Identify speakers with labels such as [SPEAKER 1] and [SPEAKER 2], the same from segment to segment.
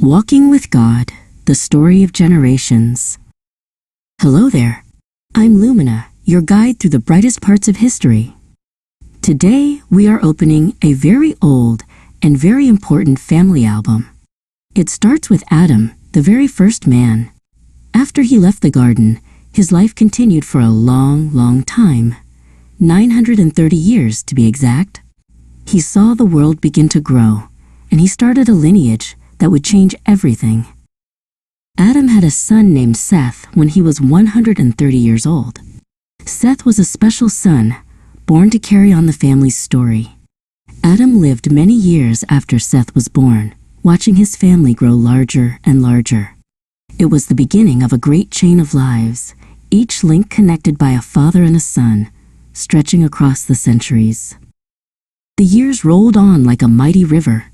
[SPEAKER 1] Walking with God, the story of generations. Hello there. I'm Lumina, your guide through the brightest parts of history. Today, we are opening a very old and very important family album. It starts with Adam, the very first man. After he left the garden, his life continued for a long time. 930 years, to be exact. He saw the world begin to grow, and he started a lineage that would change everything. Adam had a son named Seth when he was 130 years old. Seth was a special son, born to carry on the family's story. Adam lived many years after Seth was born, watching his family grow larger and larger. It was the beginning of a great chain of lives, each link connected by a father and a son, stretching across the centuries. The years rolled on like a mighty river.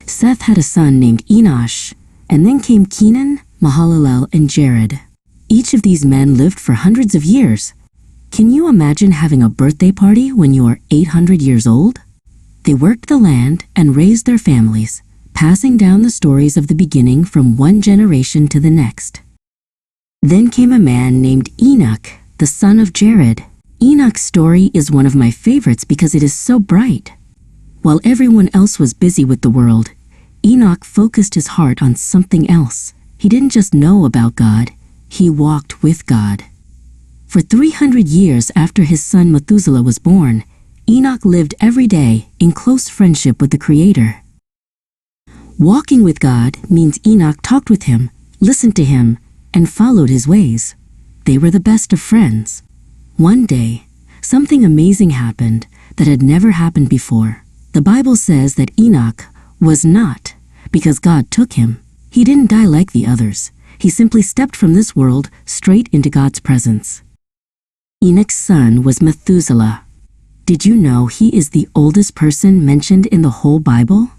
[SPEAKER 1] Seth had a son named Enoch, and then came Kenan, Mahalalel, and Jared. Each of these men lived for hundreds of years. Can you imagine having a birthday party when you are 800 years old? They worked the land and raised their families, passing down the stories of the beginning from one generation to the next. Then came a man named Enoch, the son of Jared. Enoch's story is one of my favorites because it is so bright. While everyone else was busy with the world, Enoch focused his heart on something else. He didn't just know about God, he walked with God. For 300 years after his son Methuselah was born, Enoch lived every day in close friendship with the Creator. Walking with God means Enoch talked with him, listened to him, and followed his ways. They were the best of friends. One day, something amazing happened that had never happened before. The Bible says that Enoch was not, because God took him. He didn't die like the others. He simply stepped from this world straight into God's presence. Enoch's son was Methuselah. Did you know he is the oldest person mentioned in the whole Bible?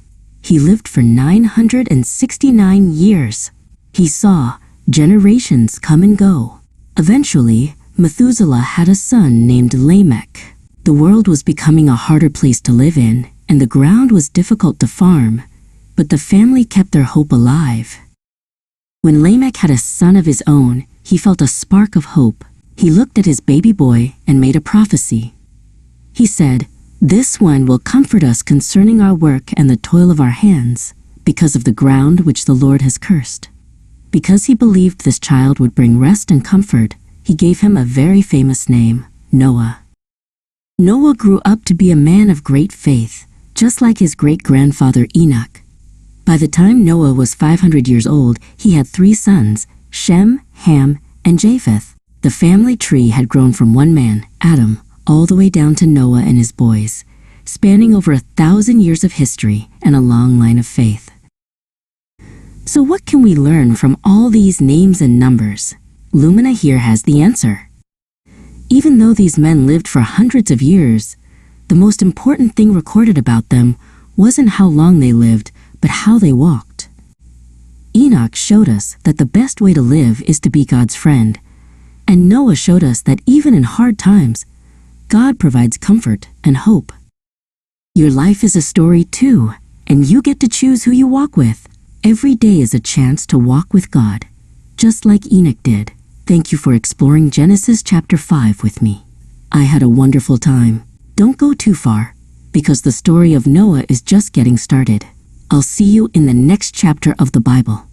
[SPEAKER 1] He lived for 969 years. He saw generations come and go. Eventually, Methuselah had a son named Lamech. The world was becoming a harder place to live in, and the ground was difficult to farm, but the family kept their hope alive. When Lamech had a son of his own, he felt a spark of hope. He looked at his baby boy and made a prophecy. He said, "This one will comfort us concerning our work and the toil of our hands, because of the ground which the Lord has cursed." Because he believed this child would bring rest and comfort, he gave him a very famous name, Noah. Noah grew up to be a man of great faith, just like his great-grandfather Enoch. By the time Noah was 500 years old, he had 3 sons, Shem, Ham, and Japheth. The family tree had grown from one man, Adam, all the way down to Noah and his boys, spanning over 1,000 years of history and a long line of faith. So what can we learn from all these names and numbers? Lumina here has the answer. Even though these men lived for hundreds of years, the most important thing recorded about them wasn't how long they lived, but how they walked. Enoch showed us that the best way to live is to be God's friend, and Noah showed us that even in hard times, God provides comfort and hope. Your life is a story too, and you get to choose who you walk with. Every day is a chance to walk with God, just like Enoch did. Thank you for exploring Genesis chapter 5 with me. I had a wonderful time. Don't go too far, because the story of Noah is just getting started. I'll see you in the next chapter of the Bible.